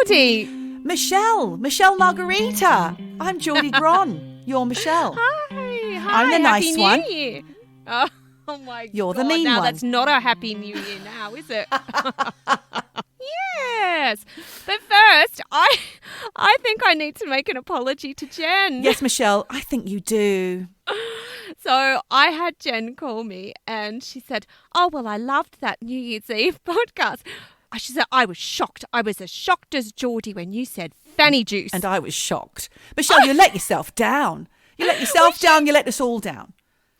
Geordie. Michelle Margarita. I'm Geordie Gron. You're Michelle. Hi. I'm the nice Happy one. New Year. Oh my God. You're the mean now one. That's not a Happy New Year now, is it? Yes. But first, I think I need to make an apology to Jen. Yes, Michelle, I think you do. So I had Jen call me and she said, oh, well, I loved that New Year's Eve podcast. She said, I was shocked. I was as shocked as Geordie when you said fanny juice. And I was shocked. Michelle, you let yourself down. You let yourself down. You let us all down.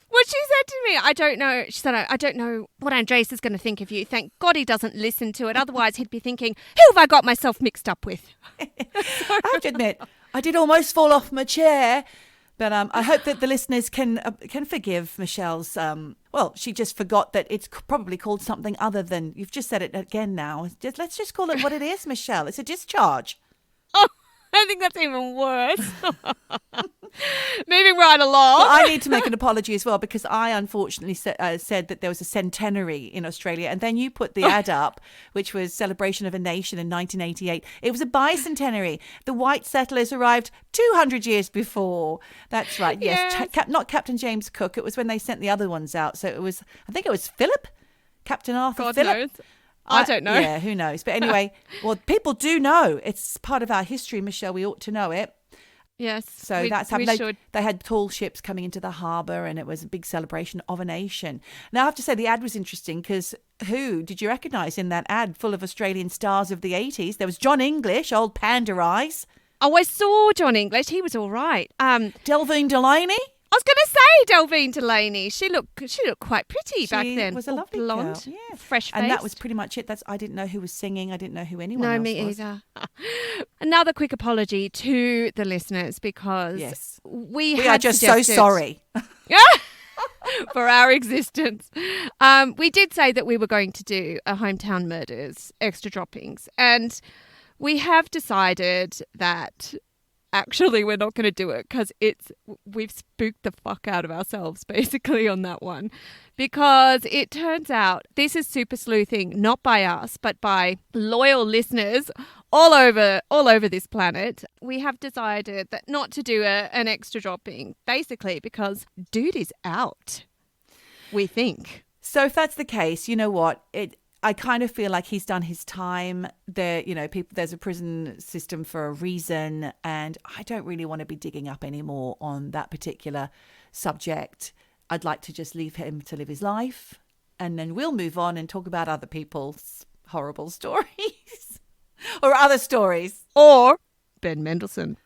What she said to me, I don't know. She said, I don't know what Andreas is going to think of you. Thank God he doesn't listen to it. Otherwise, he'd be thinking, who have I got myself mixed up with? I have to admit, I did almost fall off my chair. But I hope that the listeners can forgive Michelle's. She just forgot that it's probably called something other than, you've just said it again now. Let's just call it what it is, Michelle. It's a discharge. Oh, I think that's even worse. Moving right along. Well, I need to make an apology as well because I unfortunately said that there was a centenary in Australia, and then you put the ad up, which was Celebration of a Nation in 1988. It was a bicentenary. The white settlers arrived 200 years before. That's right. Yes, not Captain James Cook. It was when they sent the other ones out. So I think it was Philip, Captain Arthur God Philip. knows. I don't know. Yeah, who knows? But anyway, well, people do know. It's part of our history, Michelle. We ought to know it. Yes. So that's how they had tall ships coming into the harbour, and it was a big celebration of a nation. Now, I have to say the ad was interesting because who did you recognise in that ad full of Australian stars of the 80s? There was John English, old Panda Eyes. Oh, I saw John English. He was all right. Delvine Delaney. I was going to say Delvine Delaney. She looked quite pretty back then. She was a lovely blonde, girl. Yeah. fresh face. And that was pretty much it. I didn't know who was singing. I didn't know who anyone else was. No, me either. Another quick apology to the listeners because we are just so sorry for our existence. We did say that we were going to do a Hometown Murders extra droppings, and we have decided that actually we're not going to do it because we've spooked the fuck out of ourselves basically on that one, because it turns out this is super sleuthing, not by us but by loyal listeners all over this planet. We have decided that not to do an extra dropping basically because dude is out, we think. So if that's the case, you know what, I kind of feel like he's done his time. There's a prison system for a reason, and I don't really want to be digging up anymore on that particular subject. I'd like to just leave him to live his life, and then we'll move on and talk about other people's horrible stories or other stories. Or Ben Mendelsohn.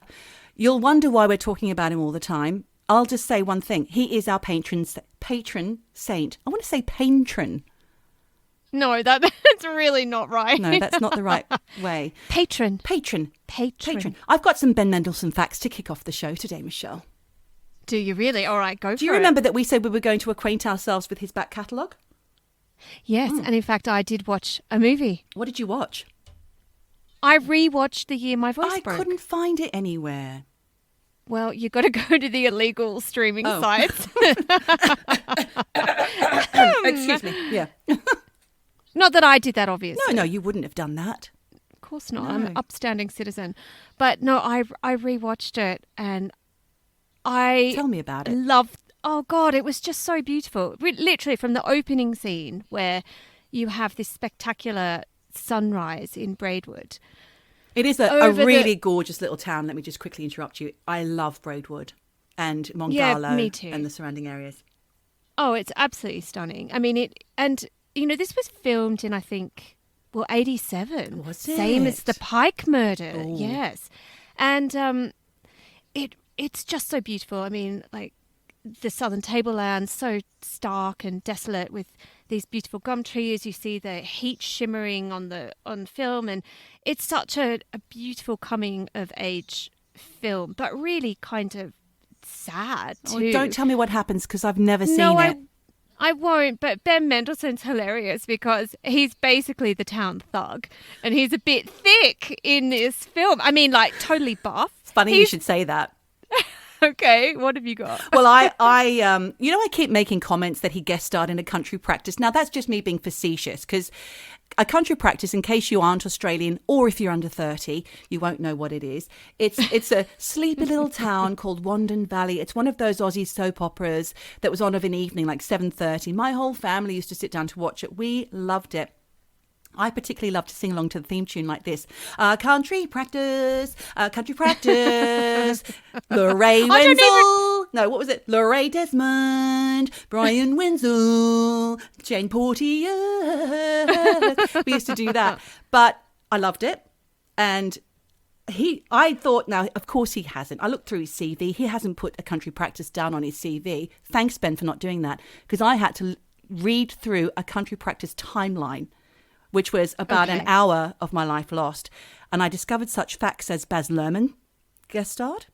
You'll wonder why we're talking about him all the time. I'll just say one thing. He is our patron saint. I want to say patron. No, that's really not right. No, that's not the right way. Patron. I've got some Ben Mendelsohn facts to kick off the show today, Michelle. Do you really? All right, go for it. Do you remember that we said we were going to acquaint ourselves with his back catalogue? Yes, and in fact, I did watch a movie. What did you watch? I rewatched The Year My Voice Broke. I couldn't find it anywhere. Well, you got to go to the illegal streaming sites. Excuse me. Yeah. Not that I did that, obviously. No, you wouldn't have done that. Of course not. No. I'm an upstanding citizen. But no, I rewatched it and Tell me about it. Oh, God, it was just so beautiful. Literally from the opening scene where you have this spectacular sunrise in Braidwood. It is a really gorgeous little town. Let me just quickly interrupt you. I love Braidwood and Mongalo me too. And the surrounding areas. Oh, it's absolutely stunning. I mean, this was filmed in, I think, 87. Was it? Same as the Pike murder. Ooh. Yes. And it's just so beautiful. I mean, like the southern tablelands, so stark and desolate with these beautiful gum trees. You see the heat shimmering on film, and it's such a beautiful coming of age film, but really kind of sad too. Oh, don't tell me what happens because I've never seen it. I won't, but Ben Mendelsohn's hilarious because he's basically the town thug and he's a bit thick in this film. I mean, like totally buff. It's funny you should say that. Okay, what have you got? Well, I keep making comments that he guest starred in a country practice. Now, that's just me being facetious, because a country practice, in case you aren't Australian or if you're under 30, you won't know what it is. It's a sleepy little town called Wandon Valley. It's one of those Aussie soap operas that was on of an evening, like 7:30. My whole family used to sit down to watch it. We loved it. I particularly love to sing along to the theme tune like this. Country practice, Lorraine Wenzel. No, what was it? Lorraine Desmond, Brian Wenzel, Jane Portier. We used to do that. But I loved it. And I thought, now, of course he hasn't. I looked through his CV. He hasn't put a country practice down on his CV. Thanks, Ben, for not doing that. Because I had to read through a country practice timeline, which was about an hour of my life lost. And I discovered such facts as Baz Luhrmann guest starred.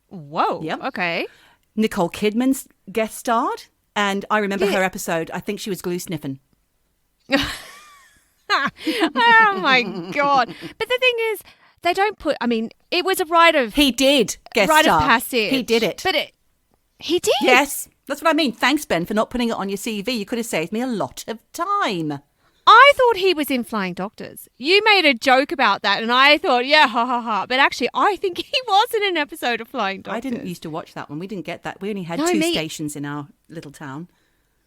Whoa. Yep. Okay. Nicole Kidman's guest starred. And I remember her episode. I think she was glue sniffing. Oh, my God. But the thing is, they don't put, it was a rite of... He did guest star. Rite of passage. He did it. But he did? Yes. That's what I mean. Thanks, Ben, for not putting it on your CV. You could have saved me a lot of time. I thought he was in Flying Doctors. You made a joke about that, and I thought, yeah, ha, ha, ha. But actually, I think he was in an episode of Flying Doctors. I didn't used to watch that one. We didn't get that. We only had two stations in our little town.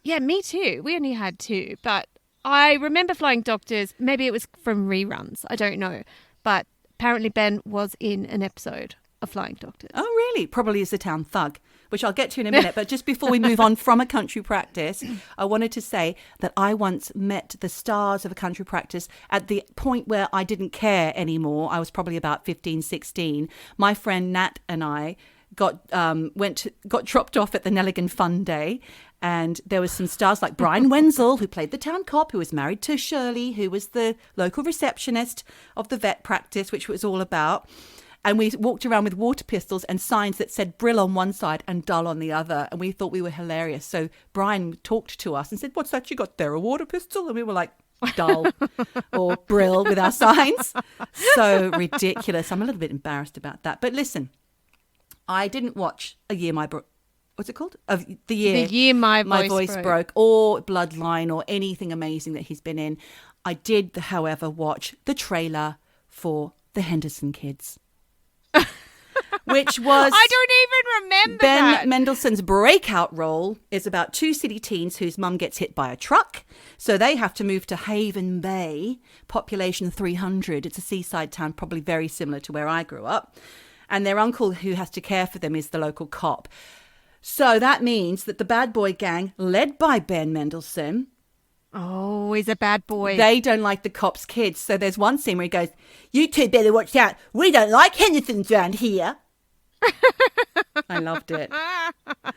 Yeah, me too. We only had two. But I remember Flying Doctors. Maybe it was from reruns. I don't know. But apparently Ben was in an episode of Flying Doctors. Oh, really? Probably as the town thug, which I'll get to in a minute. But just before we move on from a country practice, I wanted to say that I once met the stars of a country practice at the point where I didn't care anymore. I was probably about 15, 16. My friend Nat and I got dropped off at the Nelligan Fun Day. And there was some stars like Brian Wenzel, who played the town cop, who was married to Shirley, who was the local receptionist of the vet practice, which it was all about. And we walked around with water pistols and signs that said Brill on one side and Dull on the other. And we thought we were hilarious. So Brian talked to us and said, "What's that you got there, a water pistol?" And we were like, Dull or Brill with our signs. So ridiculous. I'm a little bit embarrassed about that. But listen, I didn't watch what's it called? The year my voice broke, or Bloodline, or anything amazing that he's been in. I did, however, watch the trailer for The Henderson Kids. Which was... I don't even remember Ben Mendelsohn's breakout role is about two city teens whose mum gets hit by a truck. So they have to move to Haven Bay, population 300. It's a seaside town, probably very similar to where I grew up. And their uncle who has to care for them is the local cop. So that means that the bad boy gang, led by Ben Mendelsohn... Oh, he's a bad boy. They don't like the cops' kids. So there's one scene where he goes, "You two better watch out. We don't like Hendersons around here." I loved it.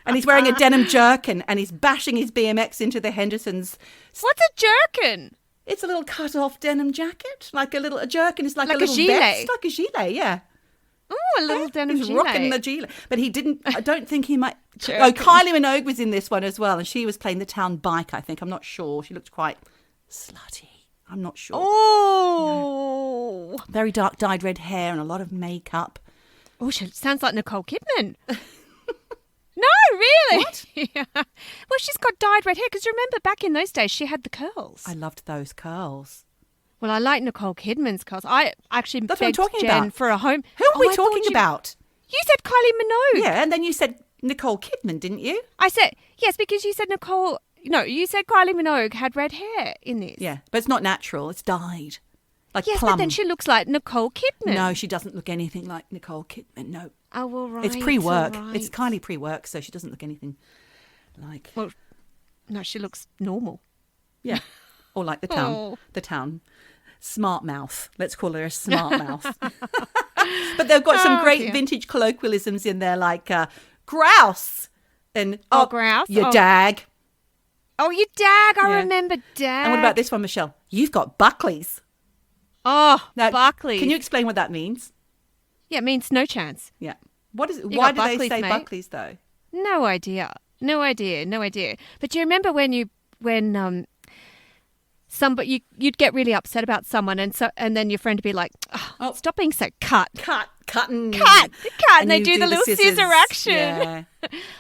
And he's wearing a denim jerkin and he's bashing his BMX into the Hendersons. What's a jerkin? It's a little cut-off denim jacket. A jerkin is like a little gilet. vest. Like a gilet, yeah. Oh, a little denim He's gilet. rocking the gilet. But he didn't, I don't think he might. Jerkin. Oh, Kylie Minogue was in this one as well. And she was playing the town bike, I think. I'm not sure. She looked quite slutty. I'm not sure. Oh. No. Very dark dyed red hair and a lot of makeup. Oh, she sounds like Nicole Kidman. No, really? What? Yeah. Well, she's got dyed red hair because remember back in those days she had the curls. I loved those curls. Well, I like Nicole Kidman's curls. I actually That's what I'm begged talking Jen about. for a home. Who are we talking about? You said Kylie Minogue. Yeah, and then you said Nicole Kidman, didn't you? I said, yes, because you said Nicole... No, you said Kylie Minogue had red hair in this. Yeah, but it's not natural. It's dyed. Like yes, plum. but then she looks like Nicole Kidman. No, she doesn't look anything like Nicole Kidman. No. Oh, well, right. It's pre-work. Right. It's Kylie pre-work, so she doesn't look anything like... Well, no, she looks normal. Yeah. Or like the town. Oh. The town. Smart mouth. Let's call her a smart mouth. But they've got some great vintage colloquialisms in there, like grouse. And grouse. You dag. Oh, you dag. I Yeah. remember dag. And what about this one, Michelle? You've got Buckleys. Oh, Now, Buckley. Can you explain what that means? Yeah, it means no chance. Yeah. What is it? You Why got do they Buckleys, say mate. Buckleys though? No idea. But do you remember when you'd get really upset about someone, and then your friend would be like, oh, stop being so cutting. And they do the little scissor action. Yeah.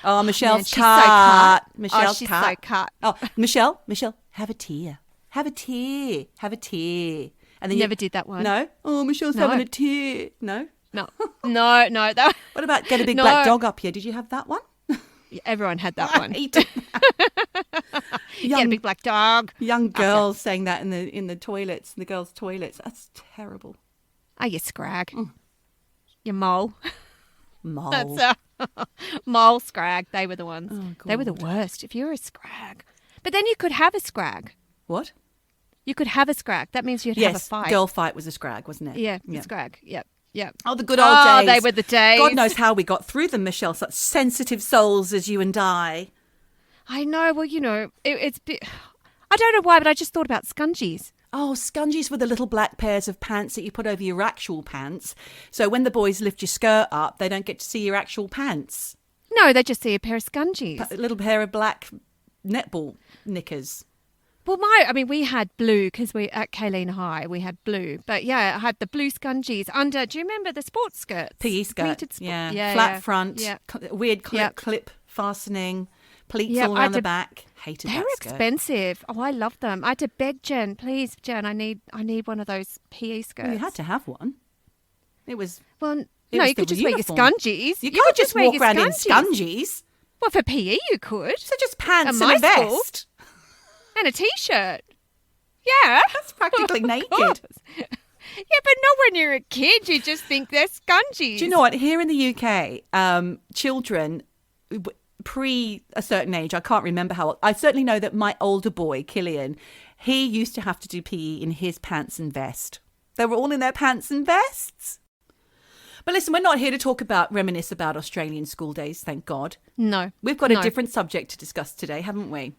Oh, Michelle's man, cut. she's Michelle's she's cut. so cut. Oh, Michelle, have a tear. Have a tear. Have a tear. And then Never did that one. No? Oh, Michelle's No. having a tear. No? No. That, What about get a big black dog up here? Did you have that one? everyone had that one. He did. Get a big black dog. Young girls saying that in the toilets, in the girls' toilets. That's terrible. Oh, you scrag. You mole. Mole. That's mole scrag. They were the ones. Oh, they were the worst. If you were a scrag. But then you could have a scrag. What? You could have a scrag. That means you'd have a fight. Girl fight was a scrag, wasn't it? Yeah, a scrag. Yep. Oh, the good old days. They were the days. God knows how we got through them, Michelle. Such sensitive souls as you and I. I know. Well, it's... I don't know why, but I just thought about scungees. Oh, scungees were the little black pairs of pants that you put over your actual pants. So when the boys lift your skirt up, they don't get to see your actual pants. No, they just see a pair of scungees. A little pair of black netball knickers. Well, we had blue because we at Kaleen High we had blue, but yeah, I had the blue scungees under. Do you remember the sports skirts? PE skirt, Pleated flat front, yeah. Weird clip fastening, pleats all around the back. Hated that They're skirt. expensive. Oh, I love them. I had to beg Jen, please, Jen, I need one of those PE skirts. Well, you had to have one. It was no, was you could the just wear your uniform. scungees. You can't just wear walk your around in scungees. Well, for PE you could. So just pants At and a my school. vest. And a t-shirt. Yeah. That's practically naked. Yeah, but not when you're a kid. You just think they're scungees. Do you know what? Here in the UK, children pre a certain age, I can't remember how old. I certainly know that my older boy, Killian, he used to have to do PE in his pants and vest. They were all in their pants and vests. But listen, we're not here to reminisce about Australian school days, thank God. No. We've got a different subject to discuss today, haven't we?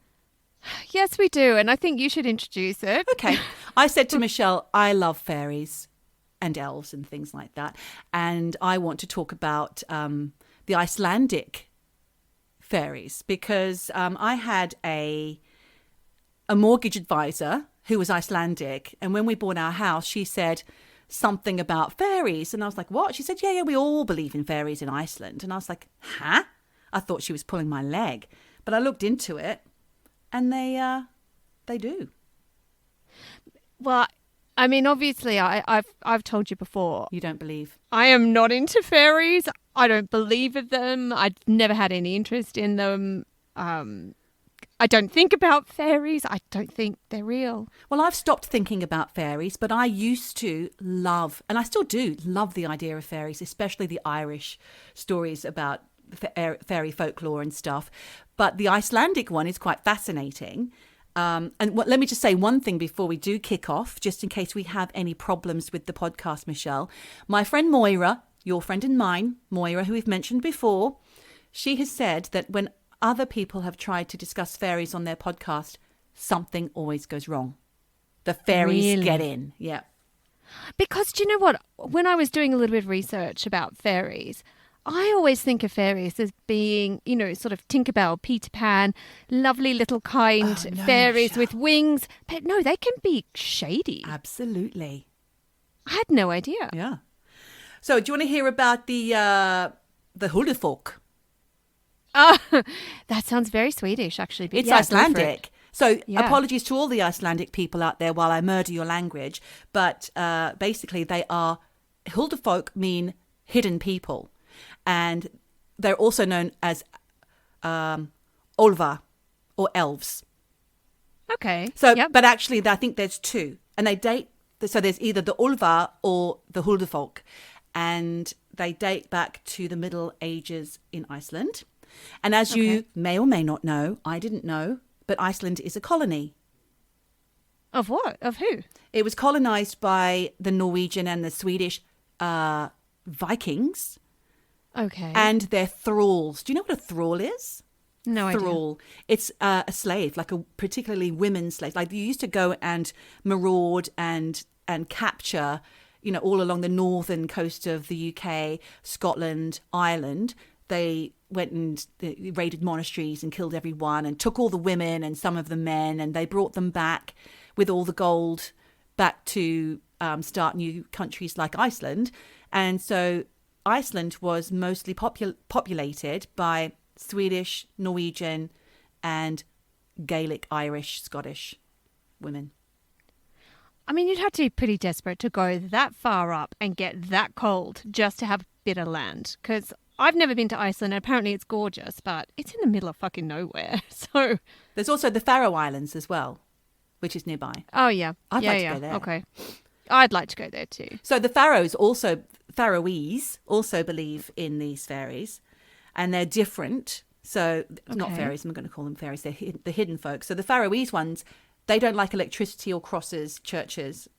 Yes, we do. And I think you should introduce it. Okay. I said to Michelle, I love fairies and elves and things like that. And I want to talk about the Icelandic fairies because I had a mortgage advisor who was Icelandic. And when we bought our house, she said something about fairies. And I was like, what? She said, yeah, we all believe in fairies in Iceland. And I was like, huh? I thought she was pulling my leg. But I looked into it. And they do. Well, I mean, obviously, I've told you before. You don't believe? I am not into fairies. I don't believe in them. I've never had any interest in them. I don't think about fairies. I don't think they're real. Well, I've stopped thinking about fairies, but I used to love, and I still do love the idea of fairies, especially the Irish stories about fairy folklore and stuff. But the Icelandic one is quite fascinating. Let me just say one thing before we do kick off, just in case we have any problems with the podcast, Michelle. My friend Moira, your friend and mine, Moira, who we've mentioned before, she has said that when other people have tried to discuss fairies on their podcast, something always goes wrong. The fairies get in. Yeah. Because do you know what? When I was doing a little bit of research about fairies, I always think of fairies as being, sort of Tinkerbell, Peter Pan, lovely little kind fairies Michelle. with wings. But no, they can be shady. Absolutely. I had no idea. Yeah. So do you want to hear about the Huldufólk? That sounds very Swedish, actually. But It's yeah, Icelandic. So Yeah. apologies to all the Icelandic people out there while I murder your language. But basically they are, Huldufólk mean hidden people. And they're also known as Olva or elves. Okay. So, Yep. but actually I think there's two. And they date, so there's either the Olva or the Huldufólk. And they date back to the Middle Ages in Iceland. And as you may or may not know, I didn't know, but Iceland is a colony. Of what? Of who? It was colonized by the Norwegian and the Swedish Vikings Okay. and their thralls. Do you know what a thrall is? No idea. Thrall. It's a slave, like a particularly women's slave. Like you used to go and maraud and capture, all along the northern coast of the UK, Scotland, Ireland. They went and raided monasteries and killed everyone and took all the women and some of the men, and they brought them back with all the gold back to start new countries like Iceland. And so Iceland was mostly populated by Swedish, Norwegian, and Gaelic, Irish, Scottish women. I mean, you'd have to be pretty desperate to go that far up and get that cold just to have a bit of land. Because I've never been to Iceland, and apparently it's gorgeous, but it's in the middle of fucking nowhere. So there's also the Faroe Islands as well, which is nearby. Oh, yeah. I'd like to go there. Okay. I'd like to go there too. So the Faroese also believe in these fairies, and they're different. So not fairies, I'm going to call them fairies. They're the hidden folk. So the Faroese ones, they don't like electricity or crosses, churches,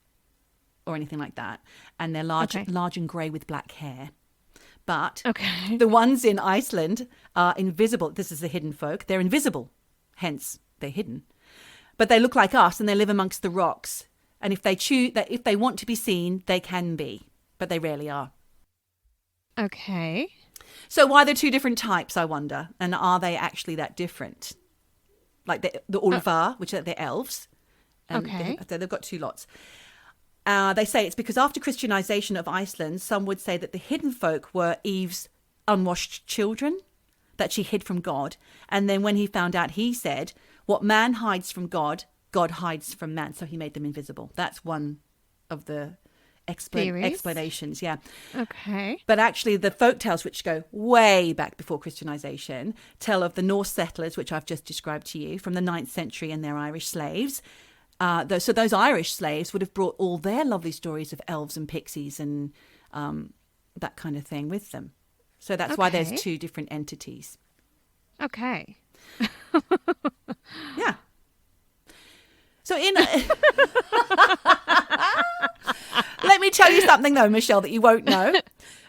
or anything like that. And they're large and grey with black hair. But the ones in Iceland are invisible. This is the hidden folk. They're invisible, hence they're hidden. But they look like us, and they live amongst the rocks. And if they want to be seen, they can be, but they rarely are. Okay. So why the two different types, I wonder? And are they actually that different? Like the Ulvar, which are the elves. They've got two lots. They say it's because after Christianization of Iceland, some would say that the hidden folk were Eve's unwashed children that she hid from God. And then when he found out, he said, what man hides from God, God hides from man. So he made them invisible. That's one of the explanations. Yeah. Okay. But actually the folktales, which go way back before Christianization, tell of the Norse settlers, which I've just described to you, from the 9th century, and their Irish slaves. So those Irish slaves would have brought all their lovely stories of elves and pixies and that kind of thing with them. So that's why there's two different entities. Okay. Yeah. So let me tell you something though, Michelle, that you won't know.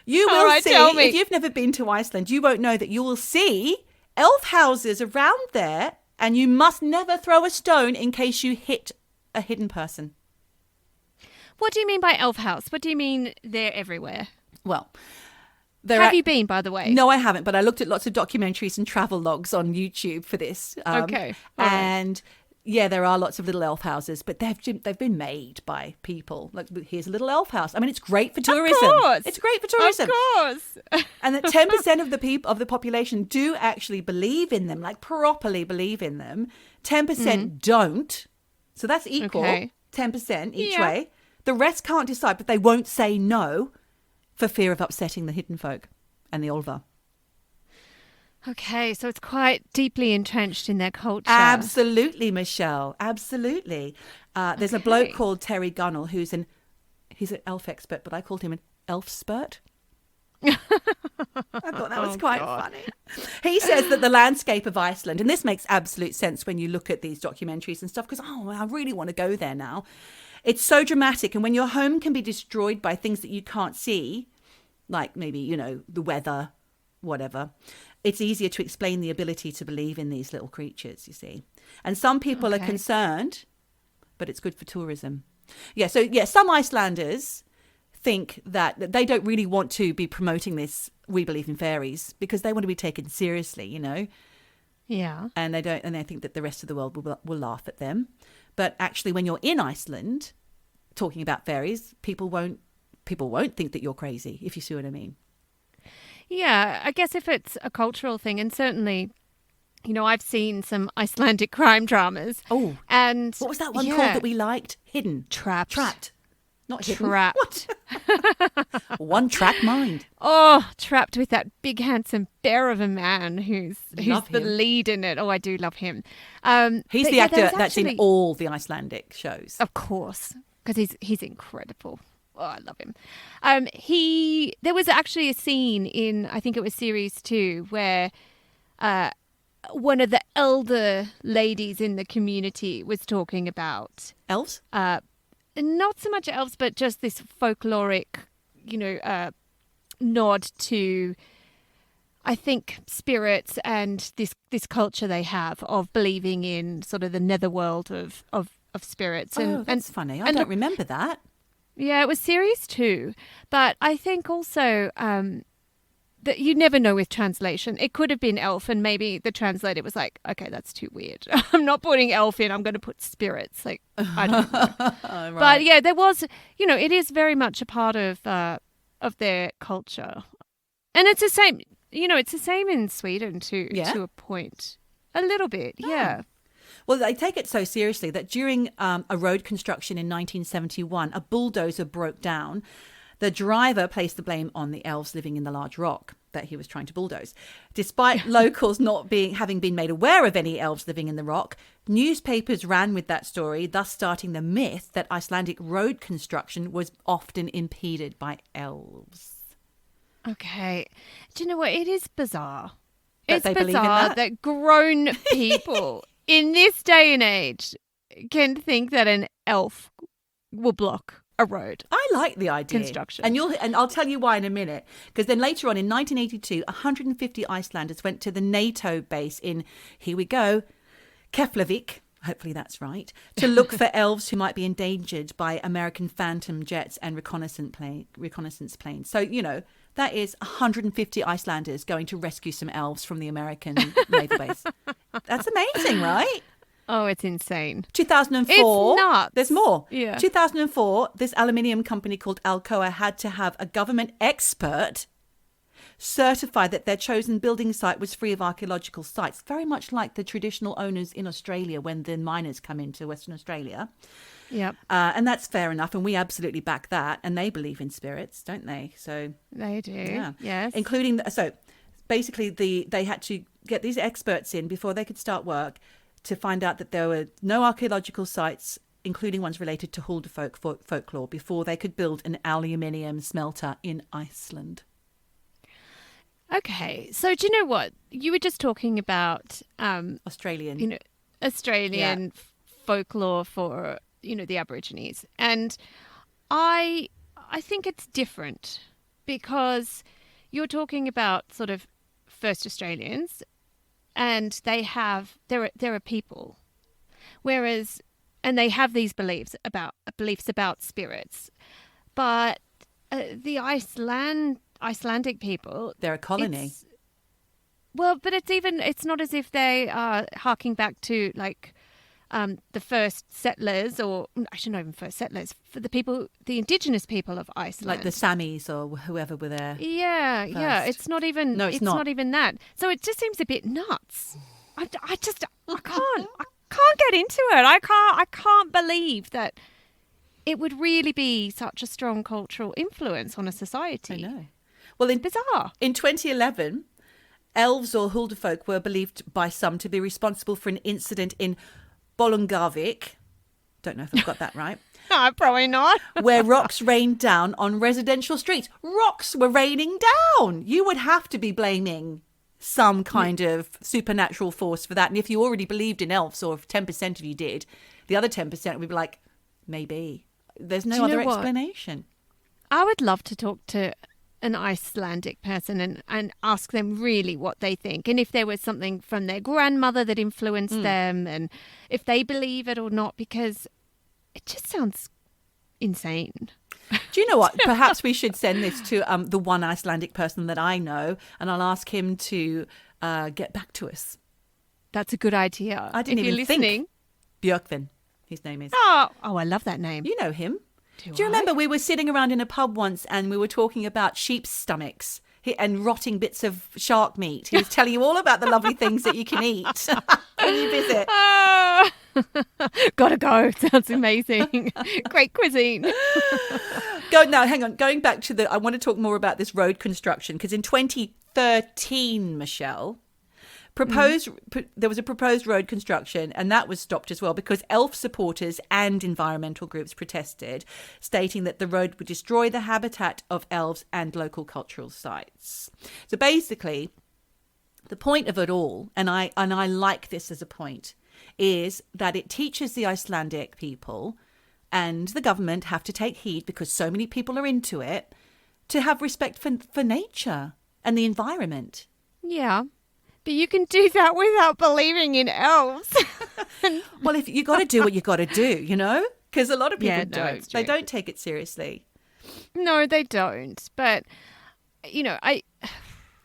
You will see, if you've never been to Iceland, you won't know that you will see elf houses around there, and you must never throw a stone in case you hit a hidden person. What do you mean by elf house? What do you mean they're everywhere? Well, have you been, by the way? No, I haven't, but I looked at lots of documentaries and travel logs on YouTube for this. And yeah, there are lots of little elf houses, but they've been made by people. Like, here's a little elf house. I mean, it's great for tourism. Of course. It's great for tourism. Of course. And that 10% of the population do actually believe in them, like properly believe in them. 10% don't. So that's equal. 10% each way. The rest can't decide, but they won't say no for fear of upsetting the hidden folk and the Ulva. Okay, so it's quite deeply entrenched in their culture. Absolutely, Michelle. Absolutely. There's a bloke called Terry Gunnell he's an elf expert, but I called him an elf-spurt. I thought that was quite funny. He says that the landscape of Iceland, and this makes absolute sense when you look at these documentaries and stuff, because, I really want to go there now. It's so dramatic. And when your home can be destroyed by things that you can't see, like maybe, the weather, whatever, it's easier to explain the ability to believe in these little creatures, you see. And some people are concerned, but it's good for tourism. Yeah, so some Icelanders think that they don't really want to be promoting this "we believe in fairies" because they want to be taken seriously, Yeah. And they think that the rest of the world will laugh at them. But actually, when you're in Iceland talking about fairies, people won't think that you're crazy, if you see what I mean. Yeah, I guess if it's a cultural thing, and certainly, I've seen some Icelandic crime dramas. Oh, and what was that one called that we liked? Hidden. Trapped. Not hidden. Trapped. What? One track mind. Oh, trapped with that big handsome bear of a man who's the lead in it. Oh, I do love him. He's the actor that's in all the Icelandic shows. Of course, because he's incredible. Oh, I love him. There was actually a scene in, I think it was series 2, where one of the elder ladies in the community was talking about elves. Not so much elves, but just this folkloric, nod to, I think, spirits and this culture they have of believing in sort of the netherworld of spirits. That's funny. I don't remember that. Yeah, it was series 2. But I think also that you never know with translation. It could have been elf, and maybe the translator was like, okay, that's too weird. I'm not putting elf in. I'm going to put spirits. Like, I don't know. Right. But yeah, there was, it is very much a part of their culture. And it's the same, it's the same in Sweden too, to a point. A little bit, yeah. Well, they take it so seriously that during a road construction in 1971, a bulldozer broke down. The driver placed the blame on the elves living in the large rock that he was trying to bulldoze. Despite locals not having been made aware of any elves living in the rock, newspapers ran with that story, thus starting the myth that Icelandic road construction was often impeded by elves. Okay. Do you know what? It is bizarre. That it's they believe in bizarre that? that grown people in this day and age can think that an elf will block a road. I like the idea. Construction. And I'll tell you why in a minute. Because then later on in 1982, 150 Icelanders went to the NATO base in, here we go, Keflavik, hopefully that's right, to look for elves who might be endangered by American Phantom jets and reconnaissance planes. So, that is 150 Icelanders going to rescue some elves from the American naval base. That's amazing, right? Oh, it's insane. 2004. It's nuts. There's more. Yeah. 2004, this aluminium company called Alcoa had to have a government expert certify that their chosen building site was free of archaeological sites, very much like the traditional owners in Australia when the miners come into Western Australia. Yep. And that's fair enough, and we absolutely back that. And they believe in spirits, don't they? So they do. Yeah. Yes. Including so basically they had to get these experts in before they could start work to find out that there were no archaeological sites, including ones related to Huldufólk folklore, before they could build an aluminium smelter in Iceland. Okay, so do you know what? You were just talking about Australian. Australian folklore for, the Aborigines. And I think it's different because you're talking about sort of first Australians and there are people. Whereas, and they have these beliefs about spirits. But the Icelandic people, They're a colony. But it's not as if they are harking back to like the first settlers, or actually not even first settlers, for the indigenous people of Iceland, Like the Samis or whoever were there. Yeah, first. it's not even. No, it's not even that. So it just seems a bit nuts. I can't get into it. I can't believe that it would really be such a strong cultural influence on a society. I know. Well, bizarre. In 2011, elves or Huldufólk were believed by some to be responsible for an incident in Bolungarvík. Don't know if I've got that right. No, probably not. Where rocks rained down on residential streets. Rocks were raining down. You would have to be blaming some kind of supernatural force for that. And if you already believed in elves, or if 10% of you did, the other 10% would be like, maybe. There's no other explanation. I would love to talk to an Icelandic person and ask them really what they think, and if there was something from their grandmother that influenced them, and if they believe it or not, because it just sounds insane. Do you know what? Perhaps we should send this to the one Icelandic person that I know, and I'll ask him to get back to us. That's a good idea. I didn't if even you're listening. think. Björkvin, his name is. Oh, I love that name. You know him. Do you remember we were sitting around in a pub once and we were talking about sheep's stomachs and rotting bits of shark meat? He was telling you all about the lovely things that you can eat when you visit. Gotta go. Sounds amazing. Great cuisine. Hang on. Going back to I want to talk more about this road construction, because in 2013, Michelle, there was a proposed road construction, and that was stopped as well because elf supporters and environmental groups protested, stating that the road would destroy the habitat of elves and local cultural sites. So basically, the point of it all, and I like this as a point, is that it teaches the Icelandic people and the government have to take heed, because so many people are into it, to have respect for nature and the environment. Yeah. But you can do that without believing in elves. Well, if you got to do what you got to do, because a lot of people don't. They don't take it seriously. No, they don't. But,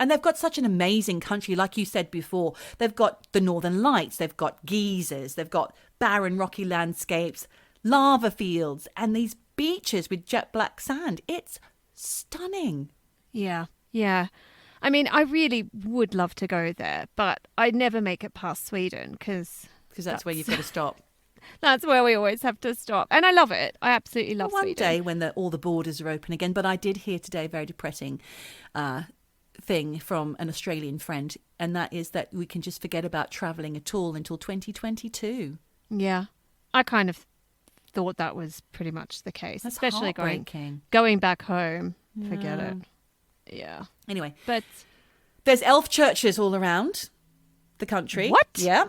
And they've got such an amazing country, like you said before. They've got the Northern Lights, they've got geysers, they've got barren rocky landscapes, lava fields, and these beaches with jet black sand. It's stunning. Yeah, yeah. I mean, I really would love to go there, but I'd never make it past Sweden because that's where you've got to stop. That's where we always have to stop. And I love it. I absolutely love One Sweden. day when all the borders are open again. But I did hear today a very depressing thing from an Australian friend, and that is that we can just forget about travelling at all until 2022. Yeah. I kind of thought that was pretty much the case. That's especially heartbreaking. going back home. Forget it. Yeah. Anyway. But there's elf churches all around the country. What? Yeah.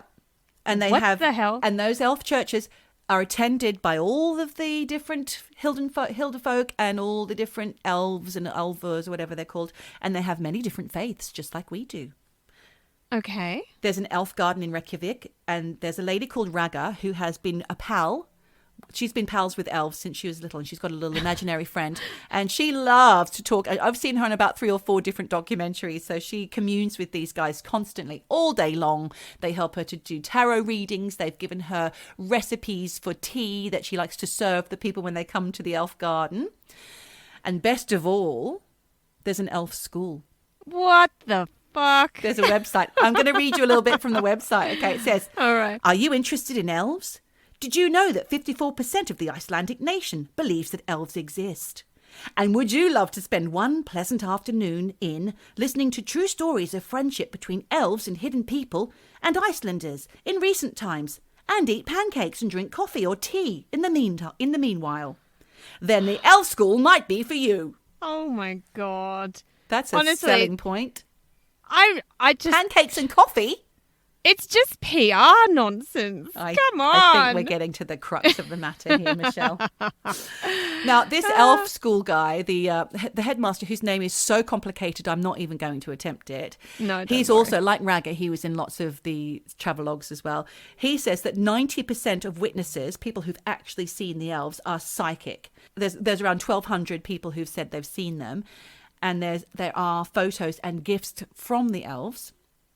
And they what have the hell? And those elf churches are attended by all of the different Huldufólk and all the different elves and elvers or whatever they're called. And they have many different faiths, just like we do. Okay. There's an elf garden in Reykjavik, and there's a lady called Raga who has been a pal. She's been pals with elves since she was little, and she's got a little imaginary friend. And she loves to talk. I've seen her in about 3 or 4 different documentaries. So she communes with these guys constantly, all day long. They help her to do tarot readings. They've given her recipes for tea that she likes to serve the people when they come to the elf garden. And best of all, there's an elf school. What the fuck? There's a website. I'm going to read you a little bit from the website. Okay, it says, All right. Are you interested in elves? Did you know that 54% of the Icelandic nation believes that elves exist? And would you love to spend one pleasant afternoon listening to true stories of friendship between elves and hidden people and Icelanders in recent times, and eat pancakes and drink coffee or tea in the meanwhile? Then the elf school might be for you. Oh my God. That's a Honestly, selling point. I just Pancakes and coffee? It's just PR nonsense. Come on. I think we're getting to the crux of the matter here, Michelle. Now, this elf school guy, the headmaster, whose name is so complicated, I'm not even going to attempt it. No, he's also, like Raga, he was in lots of the travelogues as well. He says that 90% of witnesses, people who've actually seen the elves, are psychic. There's around 1,200 people who've said they've seen them. And there are photos and gifts from the elves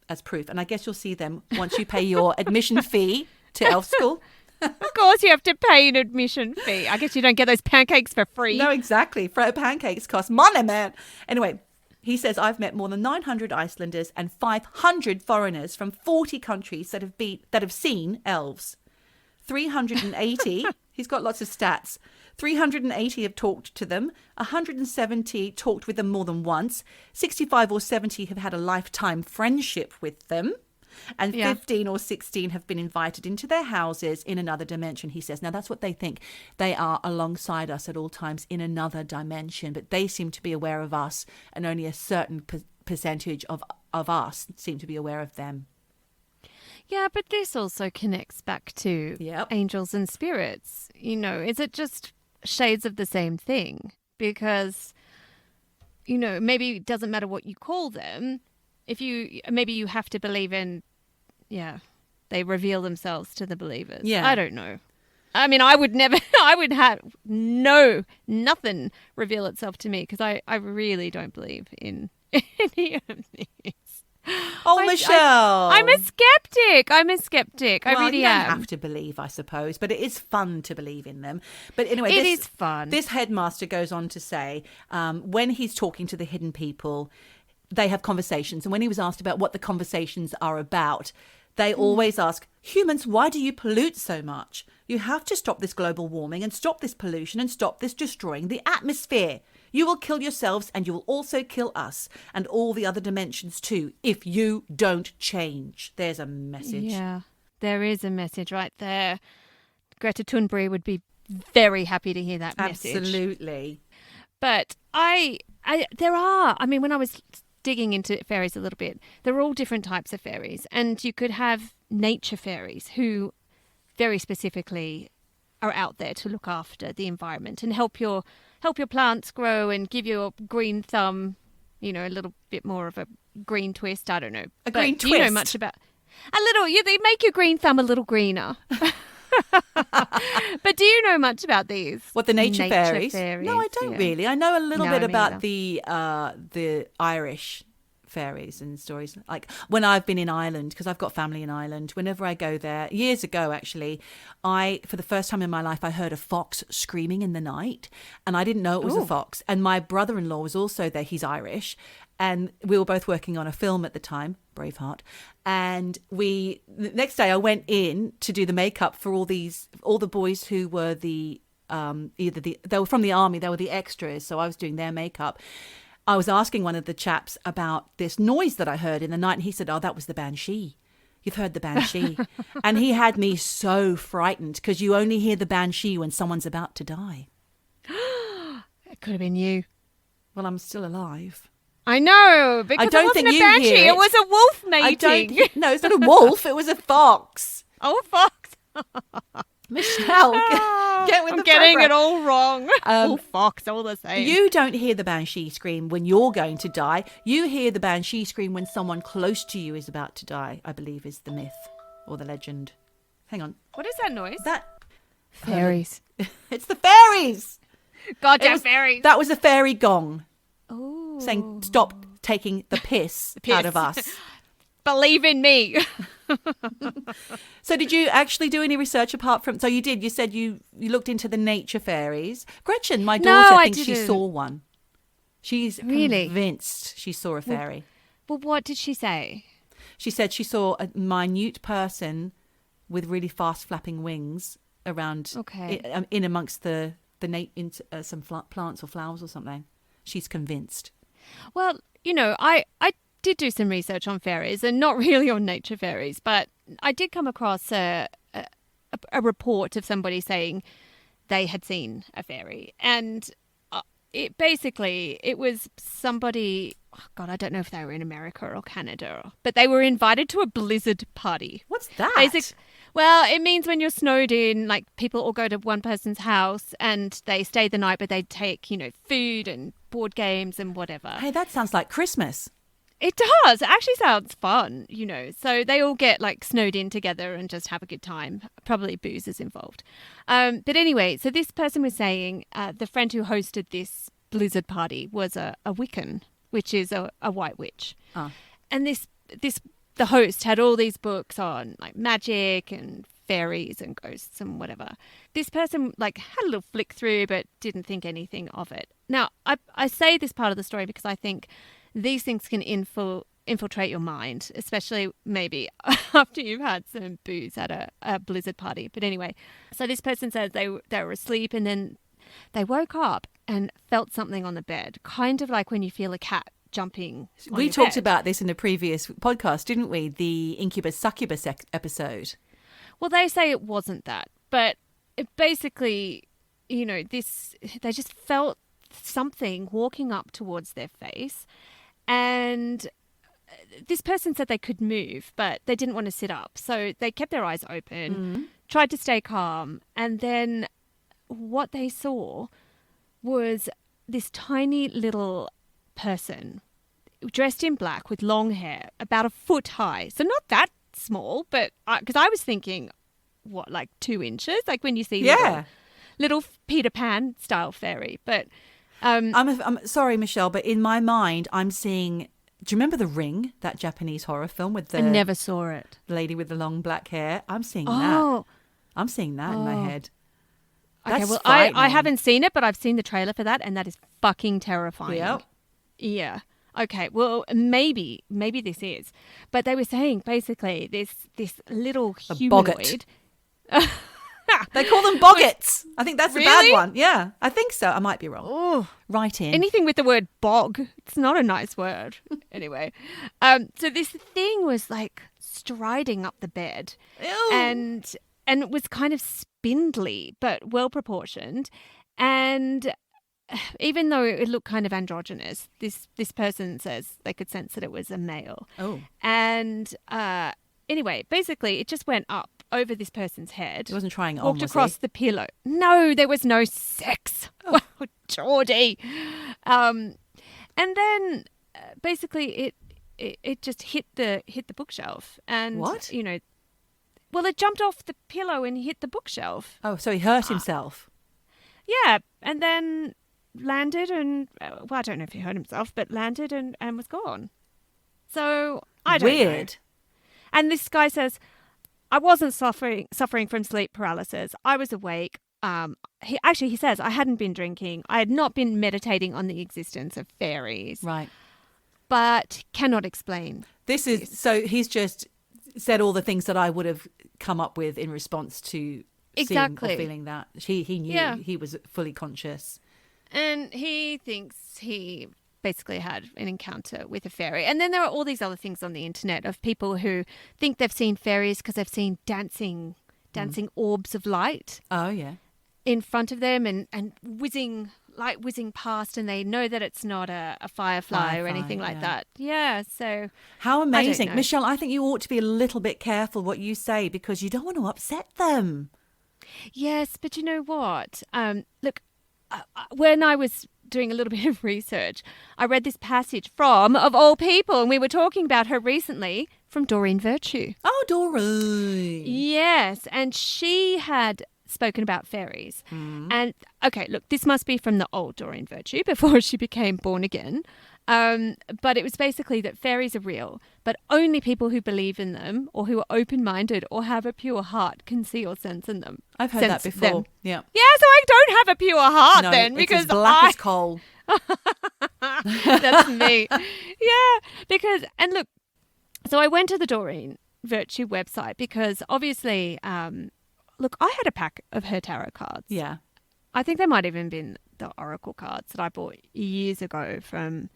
as proof. And I guess you'll see them once you pay your admission fee to elf school. Of course you have to pay an admission fee. I guess you don't get those pancakes for free. No, exactly. Pancakes cost money, man. Anyway, he says, I've met more than 900 Icelanders and 500 foreigners from 40 countries that have seen elves. 380, he's got lots of stats. 380 have talked to them. 170 talked with them more than once. 65 or 70 have had a lifetime friendship with them. And 15 or 16 have been invited into their houses in another dimension, he says. Now, that's what they think. They are alongside us at all times in another dimension, but they seem to be aware of us, and only a certain percentage of us seem to be aware of them. Yeah, but this also connects back to angels and spirits. Is it just shades of the same thing? Because, maybe it doesn't matter what you call them. Maybe you have to believe in, they reveal themselves to the believers. Yeah. I don't know. I mean, I would have nothing reveal itself to me because I really don't believe in any of these. Oh, Michelle. I'm a skeptic. I really am. You don't have to believe, I suppose, but it is fun to believe in them. But anyway, it is fun. This headmaster goes on to say, when he's talking to the hidden people, they have conversations. And when he was asked about what the conversations are about, they always ask, humans, why do you pollute so much? You have to stop this global warming and stop this pollution and stop this destroying the atmosphere. You will kill yourselves and you will also kill us and all the other dimensions too if you don't change. There's a message. Yeah, there is a message right there. Greta Thunberg would be very happy to hear that message. Absolutely. But when I was digging into fairies a little bit, there are all different types of fairies, and you could have nature fairies who very specifically are out there to look after the environment and help your plants grow and give you a green thumb, a little bit more of a green twist. I don't know. Green twist. Do you know much about a little? They make your green thumb a little greener. But do you know much about these? What, the nature fairies? No, I don't really. I know a little bit about the Irish fairies and stories. Like when I've been in Ireland, because I've got family in Ireland, whenever I go there, years ago actually, for the first time in my life, I heard a fox screaming in the night, and I didn't know it was a fox. And my brother-in-law was also there. He's Irish. And we were both working on a film at the time, Braveheart. And the next day I went in to do the makeup for all the boys who were they were from the army, they were the extras. So I was doing their makeup. I was asking one of the chaps about this noise that I heard in the night. And he said, "Oh, that was the banshee. You've heard the banshee." And he had me so frightened, because you only hear the banshee when someone's about to die. It could have been you. Well, I'm still alive. I know, because I don't it wasn't think a you banshee. hear it. It was a wolf mating. No, it's not a wolf. It was a fox. Oh, a fox. Michelle, get with I'm the getting program. it all wrong. All fox, all the same. You don't hear the banshee scream when you're going to die. You hear the banshee scream when someone close to you is about to die, I believe is the myth or the legend. Hang on. What is that noise? Fairies. It's the fairies. Goddamn fairies. That was a fairy gong. Oh. Saying, stop taking the piss out of us. Believe in me. So did you actually do any research apart from... So you did. You said you looked into the nature fairies. Gretchen, my daughter, thinks she saw one. She's convinced she saw a fairy. Well, what did she say? She said she saw a minute person with really fast flapping wings around in amongst some plants or flowers or something. She's convinced. Well, I did do some research on fairies, and not really on nature fairies, but I did come across a report of somebody saying they had seen a fairy. And it was somebody, oh God, I don't know if they were in America or Canada, but they were invited to a blizzard party. What's that? Well, it means when you're snowed in, like people all go to one person's house and they stay the night, but they take, food and board games and whatever. Hey, that sounds like Christmas. It does. It actually sounds fun, So they all get like snowed in together and just have a good time. Probably booze is involved. But anyway, so this person was saying the friend who hosted this blizzard party was a Wiccan, which is a white witch. Oh. And the host had all these books on like magic and fairies and ghosts and whatever. This person like had a little flick through but didn't think anything of it. Now, I say this part of the story because I think these things can infiltrate your mind, especially maybe after you've had some booze at a blizzard party. But anyway, so this person said they were asleep and then they woke up and felt something on the bed, kind of like when you feel a cat jumping on We your talked bed. about this in a previous podcast, didn't we? The incubus succubus episode. Well, they say it wasn't that, but it basically, they just felt something walking up towards their face. And this person said they could move, but they didn't want to sit up. So they kept their eyes open, tried to stay calm. And then what they saw was this tiny little person dressed in black with long hair, about a foot high. So not that small, but because I was thinking, what, like 2 inches? Like when you see little Peter Pan style fairy. But I'm sorry, Michelle, but in my mind, I'm seeing... Do you remember The Ring, that Japanese horror film with the... I never saw it. Lady with the long black hair? I'm seeing that. I'm seeing that in my head. Okay, That's well, frightening. I haven't seen it, but I've seen the trailer for that, and that is fucking terrifying. Yep. Yeah. Okay, well, maybe this is. But they were saying, basically, this little humanoid... They call them boggets. I think that's the Really? bad one. Yeah, I think so. I might be wrong. Oh, Right in. anything with the word bog, it's not a nice word. Anyway, so this thing was like striding up the bed. Ew. And it was kind of spindly, but well proportioned. And even though it looked kind of androgynous, this person says they could sense that it was a male. Oh. And anyway, basically, it just went up over this person's head. He wasn't trying it on, Walked was across he? the pillow. No, there was no sex. Oh. Well, Geordie. And then basically it just hit the bookshelf. And What? Well, it jumped off the pillow and hit the bookshelf. Oh, so he hurt himself. Yeah, and then landed and well, I don't know if he hurt himself, but landed and was gone. So I don't know. Weird. And this guy says, I wasn't suffering from sleep paralysis. I was awake. He says, I hadn't been drinking. I had not been meditating on the existence of fairies. Right. But cannot explain. So he's just said all the things that I would have come up with in response to seeing or feeling that. He knew he was fully conscious. And he thinks he basically had an encounter with a fairy. And then there are all these other things on the internet of people who think they've seen fairies because they've seen dancing orbs of light. Oh, yeah. In front of them and whizzing past, and they know that it's not a firefly or anything like that. Yeah, so... How amazing. Michelle, I think you ought to be a little bit careful what you say because you don't want to upset them. Yes, but you know what? Look, when I was doing a little bit of research, I read this passage from, of all people, and we were talking about her recently, from Doreen Virtue. Oh, Doreen. Yes, and she had spoken about fairies. And, okay, look, this must be from the old Doreen Virtue before she became born again. But it was basically that fairies are real, but only people who believe in them or who are open-minded or have a pure heart can see or sense in them. I've heard that before. Them. Yeah. Yeah, so I don't have a pure heart then because it's as black as coal. That's me. Yeah, because, and look, so I went to the Doreen Virtue website because obviously, look, I had a pack of her tarot cards. Yeah. I think they might have even been the oracle cards that I bought years ago from,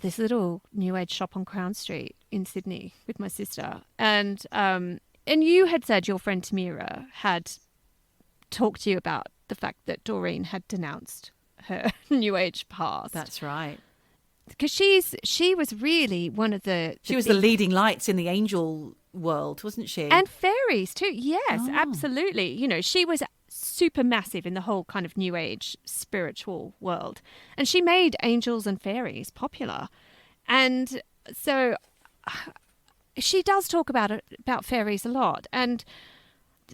this little new age shop on Crown Street in Sydney with my sister. And you had said your friend Tamira had talked to you about the fact that Doreen had denounced her new age past. That's right. Because she was really one of the She was the leading lights in the angel world, wasn't she? And fairies too. Yes, absolutely. You know, she was super massive in the whole kind of new age spiritual world. And she made angels and fairies popular. And so she does talk about fairies a lot. And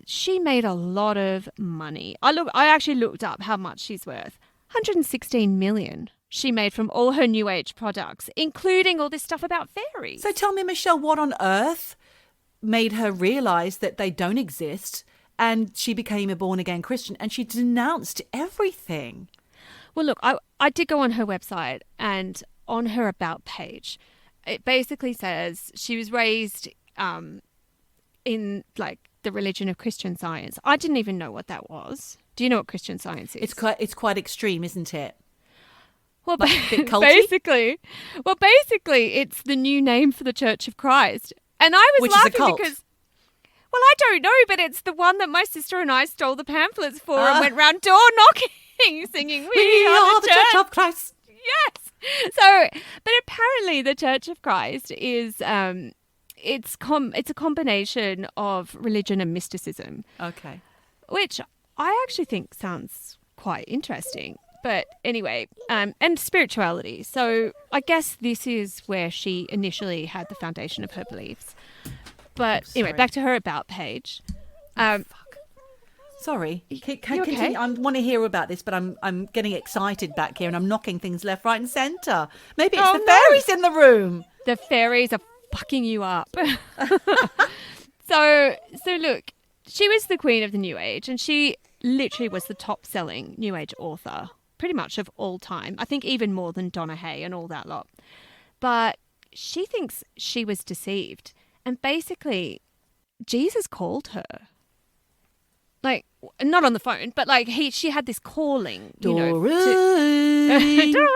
she made a lot of money. I actually looked up how much she's worth. 116 million she made from all her new age products, including all this stuff about fairies. So tell me, Michelle, what on earth made her realise that they don't exist? And she became a born-again Christian and she denounced everything. Well, look, I did go on her website, and on her About page, it basically says she was raised in, like, the religion of Christian Science. I didn't even know what that was. Do you know what Christian Science is? It's quite extreme, isn't it? Well, like a bit culty? basically, it's the new name for the Church of Christ. And I was laughing because... Well, I don't know, but it's the one that my sister and I stole the pamphlets for and went round door knocking, singing, We are the Church of Christ. Yes. So, but apparently the Church of Christ is, it's a combination of religion and mysticism. Okay. Which I actually think sounds quite interesting. But anyway, and spirituality. So I guess this is where she initially had the foundation of her beliefs. But anyway, back to her About page. Sorry. Can okay? continue? I want to hear about this, but I'm getting excited back here and I'm knocking things left, right and centre. Maybe it's the fairies in the room. The fairies are fucking you up. So look, she was the queen of the New Age, and she literally was the top-selling New Age author pretty much of all time. I think even more than Donna Hay and all that lot. But she thinks she was deceived. And basically, Jesus called her. Like, not on the phone, but like she had this calling. Doreen! Doreen!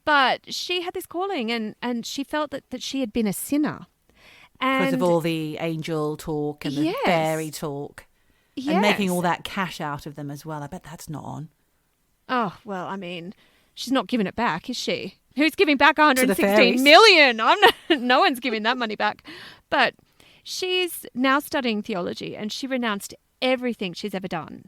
But she had this calling and she felt that she had been a sinner. Because of all the angel talk and the fairy talk. Yes. And making all that cash out of them as well. I bet that's not on. Oh, well, I mean, she's not giving it back, is she? Who's giving back 116 million? No one's giving that money back. But she's now studying theology, and she renounced everything she's ever done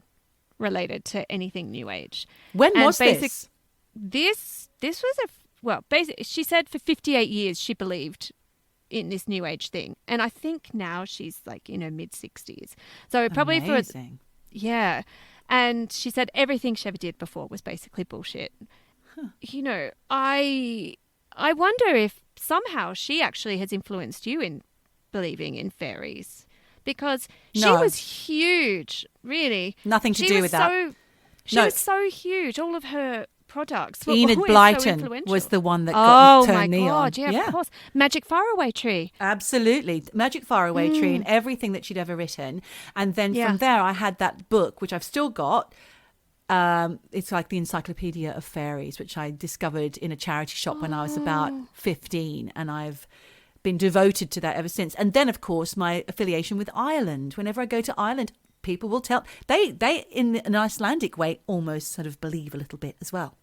related to anything New Age. When was this? This was basically, she said for 58 years she believed in this New Age thing. And I think now she's like in her mid-60s. So probably Amazing. Yeah. And she said everything she ever did before was basically bullshit. Huh. You know, I wonder if somehow she actually has influenced you in believing in fairies, because she No. was huge, really. Nothing to She do was with that. She No. was so huge. All of her products were Enid always so Blyton influential. was the one that Oh turned my me God, on. yeah, of course. Magic Faraway Tree. Absolutely. Magic Faraway Tree and everything that she'd ever written. And then Yeah. from there, I had that book, which I've still got. It's like the Encyclopedia of Fairies, which I discovered in a charity shop when I was about 15. And I've been devoted to that ever since. And then, of course, my affiliation with Ireland. Whenever I go to Ireland, people will tell. They in an Icelandic way, almost sort of believe a little bit as well.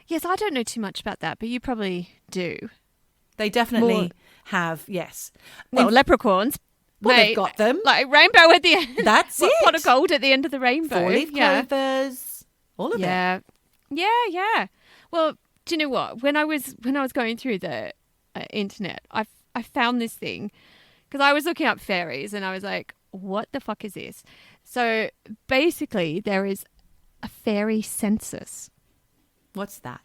Yes, I don't know too much about that, but you probably do. They definitely have, yes. Well, leprechauns. Well, they've mate, got them. Like rainbow at the end. That's it. Pot of gold at the end of the rainbow. Four-leaf Yeah. clovers, all of it. Yeah. Well, do you know what? When I was going through the internet, I found this thing because I was looking up fairies and I was like, what the fuck is this? So basically, there is a fairy census. What's that?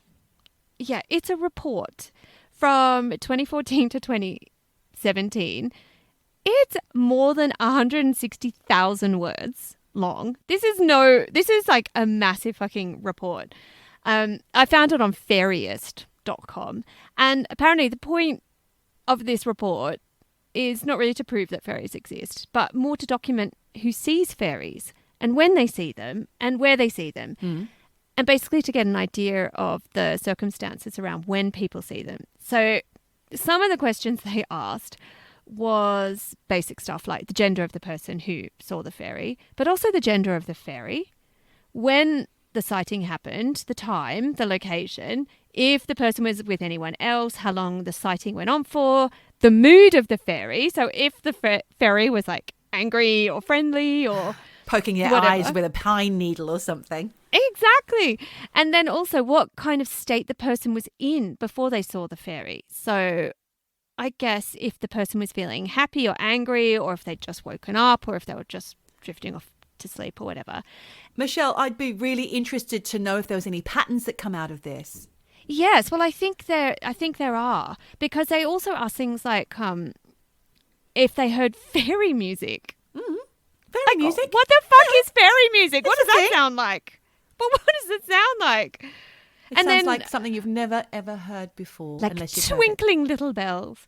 Yeah, it's a report from 2014 to 2017. It's more than 160,000 words long. This is like a massive fucking report. I found it on FAIRIES.com. And apparently the point of this report is not really to prove that fairies exist, but more to document who sees fairies and when they see them and where they see them. And basically to get an idea of the circumstances around when people see them. So some of the questions they asked was basic stuff like the gender of the person who saw the fairy, but also the gender of the fairy, when the sighting happened, the time, the location, if the person was with anyone else, how long the sighting went on for, the mood of the fairy. So if the fairy was like angry or friendly or poking your whatever. eyes with a pine needle or something. Exactly. And then also what kind of state the person was in before they saw the fairy. So I guess if the person was feeling happy or angry, or if they'd just woken up, or if they were just drifting off to sleep or whatever. Michelle, I'd be really interested to know if there was any patterns that come out of this. Yes, well, I think there are, because they also ask things like if they heard fairy music. Fairy music? What the fuck is fairy music? What It's does a that thing. sound like? Well, what does it sound like? It And sounds then- like something you've never, ever heard before. Like unless you've heard it. twinkling little bells.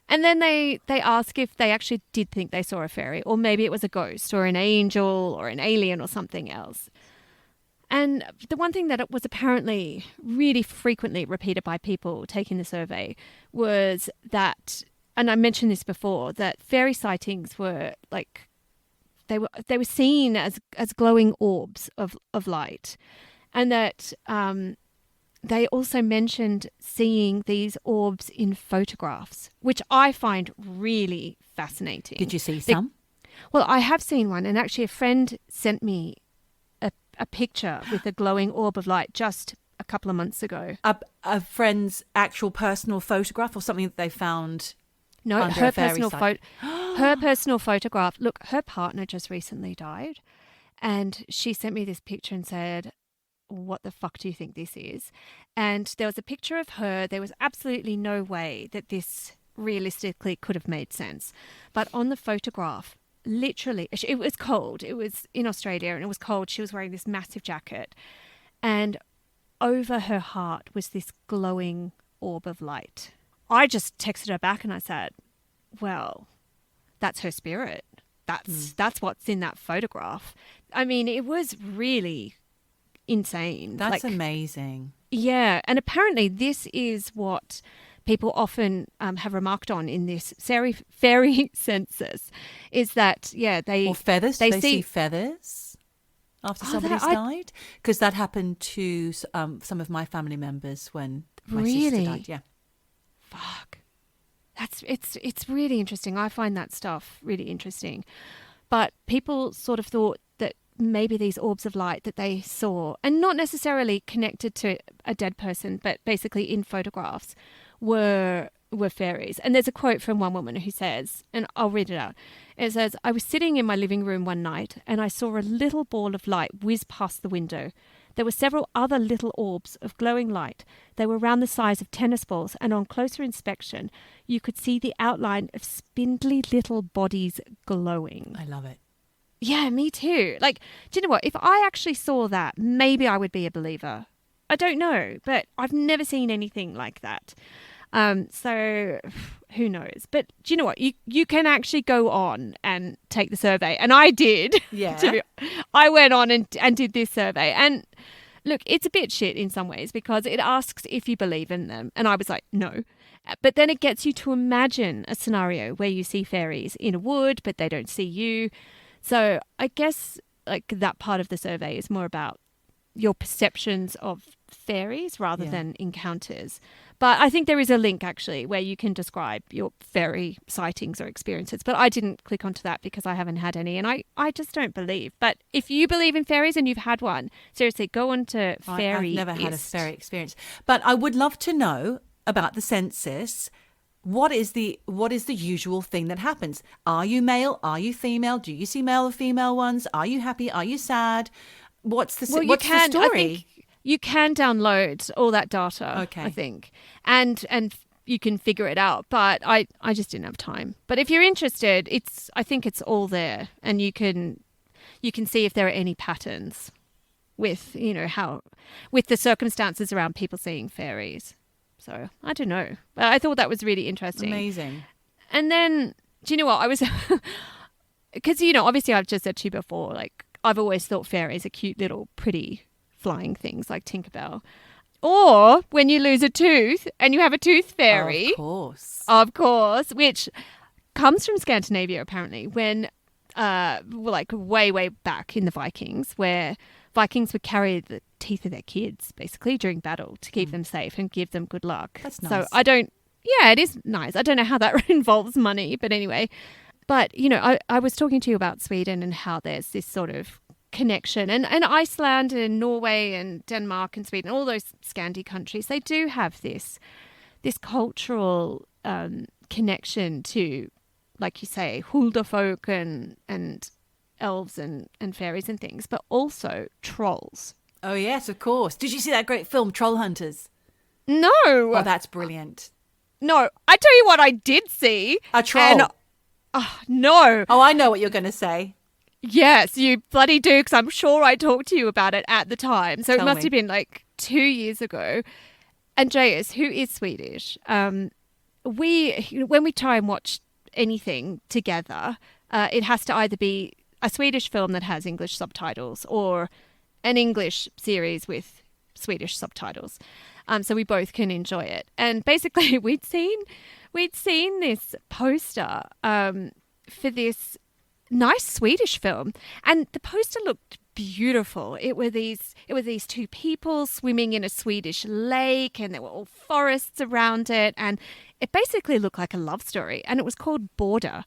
And then they ask if they actually did think they saw a fairy, or maybe it was a ghost or an angel or an alien or something else. And the one thing that it was apparently really frequently repeated by people taking the survey was that, and I mentioned this before, that fairy sightings were like, they were seen as glowing orbs of light. And that they also mentioned seeing these orbs in photographs, which I find really fascinating. Did you see some? Well, I have seen one, and actually a friend sent me a picture with a glowing orb of light just a couple of months ago. A friend's actual personal photograph or something that they found? No, Under her a fairy personal site. her personal photograph. Look, her partner just recently died, and she sent me this picture and said, what the fuck do you think this is? And there was a picture of her. There was absolutely no way that this realistically could have made sense. But on the photograph, literally, it was cold. It was in Australia and it was cold. She was wearing this massive jacket. And over her heart was this glowing orb of light. I just texted her back and I said, well, that's her spirit. That's what's in that photograph. I mean, it was really insane. That's amazing. Yeah. And apparently this is what people often have remarked on in this fairy census is that, Or feathers. They see feathers after somebody's died. Because that happened to some of my family members when my sister died. Yeah. Fuck. It's really interesting. I find that stuff really interesting. But people sort of thought that maybe these orbs of light that they saw, and not necessarily connected to a dead person, but basically in photographs, were fairies. And there's a quote from one woman who says, and I'll read it out. It says, "I was sitting in my living room one night and I saw a little ball of light whiz past the window. There were several other little orbs of glowing light. They were around the size of tennis balls, and on closer inspection, you could see the outline of spindly little bodies glowing. I love it. Yeah, me too. Like, do you know what? If I actually saw that, maybe I would be a believer. I don't know, but I've never seen anything like that. So who knows? But do you know what? You can actually go on and take the survey. And I did. Yeah. I went on and did this survey. And look, it's a bit shit in some ways because it asks if you believe in them. And I was like, no. But then it gets you to imagine a scenario where you see fairies in a wood, but they don't see you. So I guess like that part of the survey is more about your perceptions of fairies rather than encounters. But I think there is a link actually where you can describe your fairy sightings or experiences. But I didn't click onto that because I haven't had any and I just don't believe. But if you believe in fairies and you've had one, seriously, go on to fairy. I've never had a fairy experience. But I would love to know about the census. What is the usual thing that happens? Are you male? Are you female? Do you see male or female ones? Are you happy? Are you sad? What's the story? I think you can download all that data, okay. I think, and you can figure it out. But I just didn't have time. But if you're interested, I think it's all there, and you can see if there are any patterns with with the circumstances around people seeing fairies. So I don't know. But I thought that was really interesting. Amazing. And then, do you know what? I was, because, obviously I've just said to you before, like, I've always thought fairies are cute little pretty flying things like Tinkerbell. Or when you lose a tooth and you have a tooth fairy. Of course. Which comes from Scandinavia, apparently, when, like, way, way back in the Vikings, where Vikings would carry the teeth of their kids, basically, during battle to keep them safe and give them good luck. That's nice. So it is nice. I don't know how that involves money, but anyway. But, I was talking to you about Sweden and how there's this sort of connection. And Iceland and Norway and Denmark and Sweden, all those Scandi countries, they do have this cultural connection to, like you say, Huldufólk and elves and fairies and things, but also trolls. Oh, yes, of course. Did you see that great film, Troll Hunters? No. Oh, that's brilliant. No. I tell you what I did see. A troll. No. Oh, I know what you're going to say. Yes, you bloody do, because I'm sure I talked to you about it at the time. So it must have been like 2 years ago. Andreas, who is Swedish, when we try and watch anything together, it has to either be a Swedish film that has English subtitles or an English series with Swedish subtitles. So we both can enjoy it. And basically we'd seen this poster for this nice Swedish film, and the poster looked beautiful. It were these two people swimming in a Swedish lake, and there were all forests around it, and it basically looked like a love story, and it was called Border.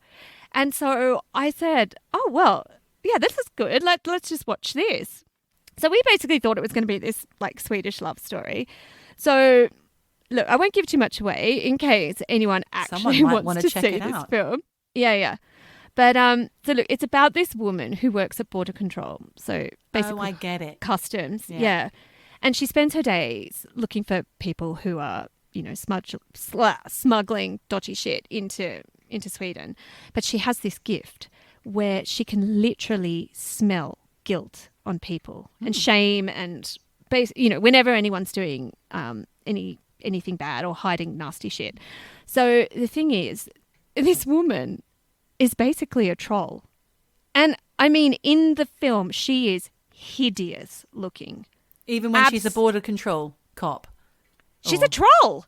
And so I said, oh, well, yeah, this is good. Let's just watch this. So we basically thought it was going to be this like Swedish love story. So look, I won't give too much away in case anyone actually wants to see this film. Yeah. But so look, it's about this woman who works at border control. So basically, I get it. Customs, yeah. And she spends her days looking for people who are, smuggling dodgy shit into Sweden. But she has this gift where she can literally smell guilt on people and shame and whenever anyone's doing anything bad or hiding nasty shit. So the thing is, this woman is basically a troll. And I mean, in the film, she is hideous looking. Even when she's a border control cop. She's a troll.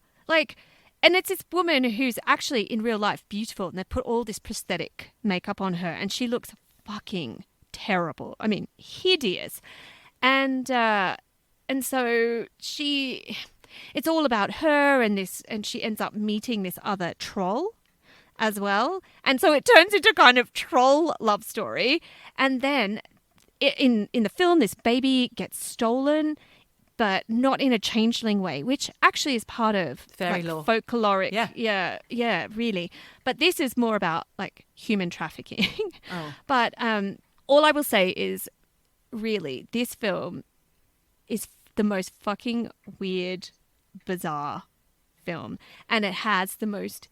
And it's this woman who's actually in real life beautiful, and they put all this prosthetic makeup on her, and she looks fucking terrible. I mean, hideous. And so it's all about her and she ends up meeting this other troll as well. And so it turns into kind of troll love story. And then in the film, this baby gets stolen, but not in a changeling way, which actually is part of fairy lore, folkloric. Yeah, really. But this is more about like human trafficking. But all I will say is, really, this film is the most fucking weird, bizarre film. And it has the most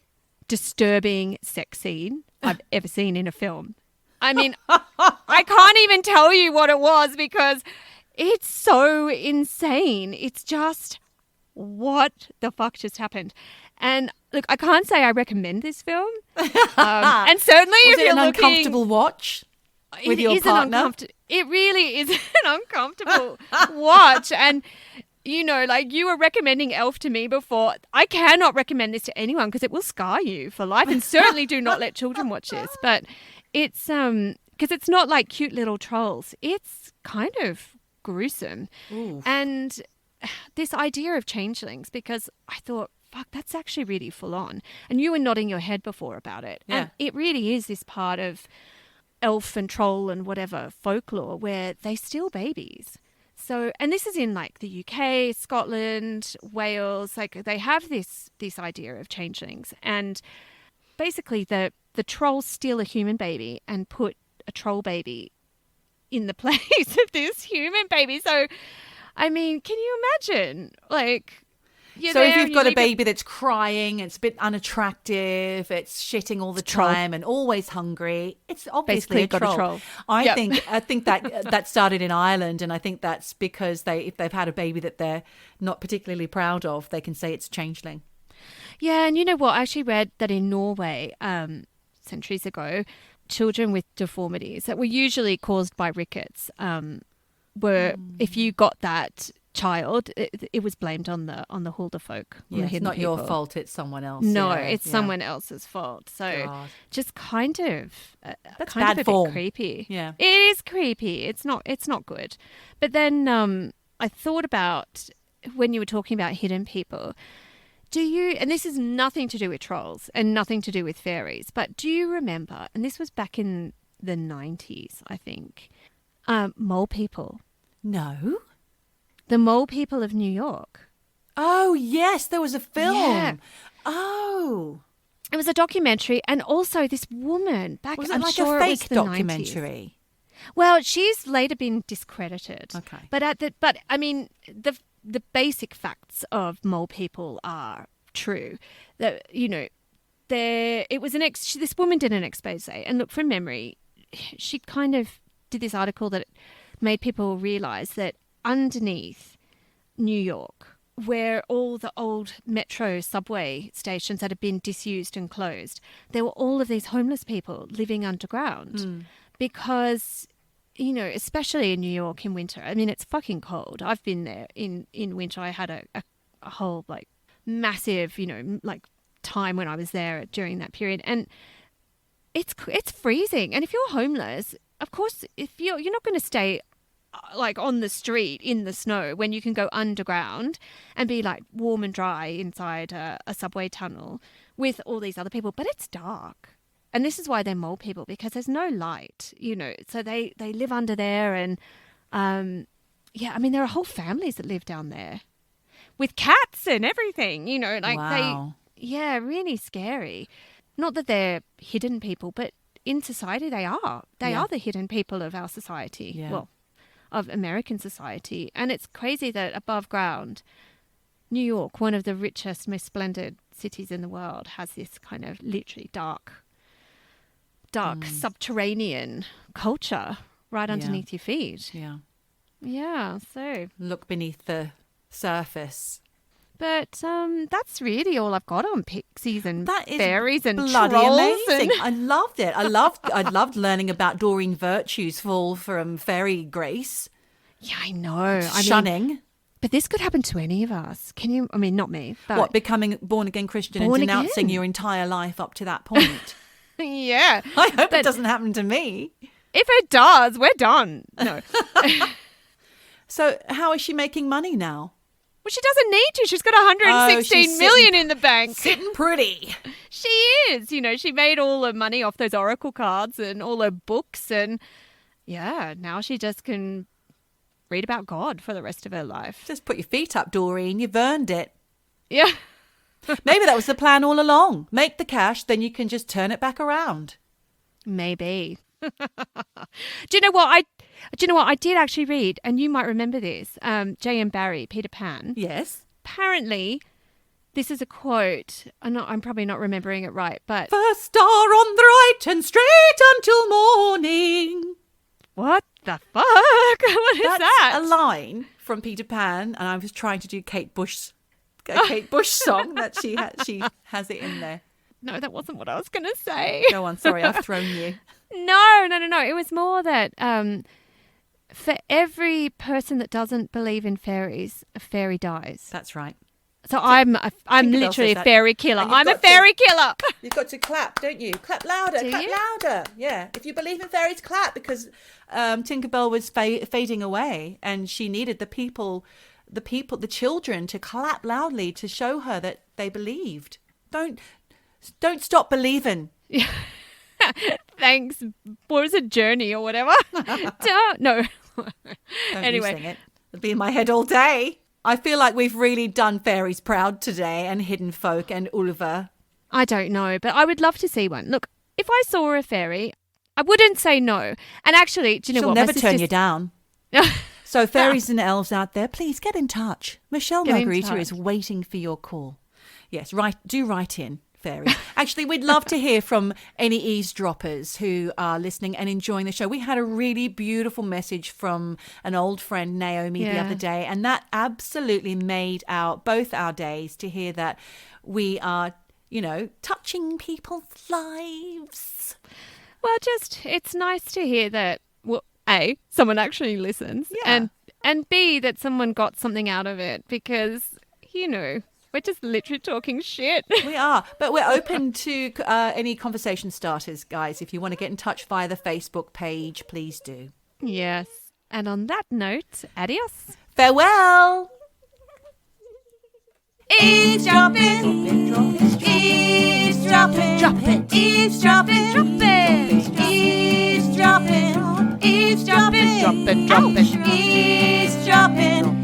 disturbing sex scene I've ever seen in a film. I mean, I can't even tell you what it was because it's so insane. It's just, what the fuck just happened? And look, I can't say I recommend this film. And certainly Was if it you're an looking... uncomfortable watch with your partner? It really is an uncomfortable watch. And, you know, like you were recommending Elf to me before. I cannot recommend this to anyone because it will scar you for life. And certainly do not let children watch this. But it's because it's not like cute little trolls. It's kind of gruesome. Ooh. And this idea of changelings, because I thought, fuck, that's actually really full on. And you were nodding your head before about it. Yeah. And it really is this part of elf and troll and whatever folklore where they steal babies. So, and this is in like the UK, Scotland, Wales, like they have this idea of changelings. And basically the trolls steal a human baby and put a troll baby in the place of this human baby. So, I mean, can you imagine? Like, so if you've got a baby that's crying, it's a bit unattractive, it's shitting all the time and always hungry, it's obviously basically a troll. I think that started in Ireland, and I think that's because if they've had a baby that they're not particularly proud of, they can say it's changeling. Yeah, and you know what? I actually read that in Norway, centuries ago, children with deformities that were usually caused by rickets were, if you got that child, it was blamed on the Huldufólk. Yeah, it's not your fault, it's someone else. No, it's someone else's fault. So God. Just kind of that's kind bad of a form. bit creepy. Yeah, it is creepy. It's not good. But then I thought about when you were talking about hidden people. Do you, and this is nothing to do with trolls and nothing to do with fairies, but do you remember, and this was back in the 90s, I think, mole people? No. The Mole People of New York. Oh, yes, there was a film. Yeah. Oh. It was a documentary, and also this woman back... Was it I'm like sure a it was fake the documentary? 90s. Well, she's later been discredited. Okay. But I mean, the basic facts of mole people are true. That, you know, it was this woman did an expose, and look, from memory, she kind of did this article that made people realize that underneath New York, where all the old metro subway stations that had been disused and closed, there were all of these homeless people living underground because, you know, especially in New York in winter. I mean, it's fucking cold. I've been there in winter. I had a whole like massive, you know, like time when I was there during that period, and it's freezing. And if you're homeless, of course, if you're not going to stay like on the street in the snow when you can go underground and be like warm and dry inside a subway tunnel with all these other people. But it's dark. And this is why they're mole people, because there's no light, you know. So they live under there, and yeah, I mean, there are whole families that live down there with cats and everything, you know, like wow. yeah, really scary. Not that they're hidden people, but in society they are. They are the hidden people of our society. Yeah. Well, of American society. And it's crazy that above ground, New York, one of the richest, most splendid cities in the world, has this kind of literally dark subterranean culture right underneath your feet. Yeah. Yeah, so. Look beneath the surface. But that's really all I've got on pixies and fairies and bloody trolls. Amazing. I loved it. I loved learning about Doreen Virtue's fall from fairy grace. Yeah, I know. Shunning. But this could happen to any of us. Can you? I mean, not me. But what, becoming born-again Christian and denouncing your entire life up to that point? Yeah. I hope it doesn't happen to me. If it does, we're done. No. So how is she making money now? Well, she doesn't need to. She's got 116 million in the bank. Sitting pretty. She is. You know, she made all the money off those oracle cards and all her books. And yeah, now she just can read about God for the rest of her life. Just put your feet up, Doreen. You've earned it. Yeah. Maybe that was the plan all along. Make the cash, then you can just turn it back around. Maybe. Do you know what? Do you know what? I did actually read, and you might remember this, J.M. Barrie, Peter Pan. Yes. Apparently, this is a quote. I'm probably not remembering it right, but... First star on the right and straight until morning. What the fuck? What is That's that? a line from Peter Pan, and I was trying to do Kate Bush song that she has it in there. No, that wasn't what I was going to say. Go on, sorry, I've thrown you. No. It was more that for every person that doesn't believe in fairies, a fairy dies. That's right. So I'm literally a fairy killer. I'm a fairy killer. You've got to clap, don't you? Clap louder, louder. Yeah. If you believe in fairies, clap, because Tinkerbell was fading away, and she needed the children to clap loudly to show her that they believed. Don't stop believing. Thanks. What was it, Journey or whatever? No. Anyway, sing it. It'll be in my head all day. I feel like we've really done fairies proud today, and hidden folk and Ulva. I don't know, but I would love to see one. Look, if I saw a fairy, I wouldn't say no. And actually, do you know what? She'll never turn you down. So fairies and elves out there, please get in touch. Michelle Margarita is waiting for your call. Yes, do write in, fairies. Actually, we'd love to hear from any eavesdroppers who are listening and enjoying the show. We had a really beautiful message from an old friend, Naomi, the other day, and that absolutely made both our days to hear that we are, touching people's lives. Well, it's nice to hear that, well, A, someone actually listens, and B, that someone got something out of it, because, we're just literally talking shit. We are, but we're open to any conversation starters, guys. If you want to get in touch via the Facebook page, please do. Yes. And on that note, adios. Farewell. Eavesdropping, eavesdropping, dropping, eavesdropping, dropping, eavesdropping, eavesdropping, dropping, eavesdropping.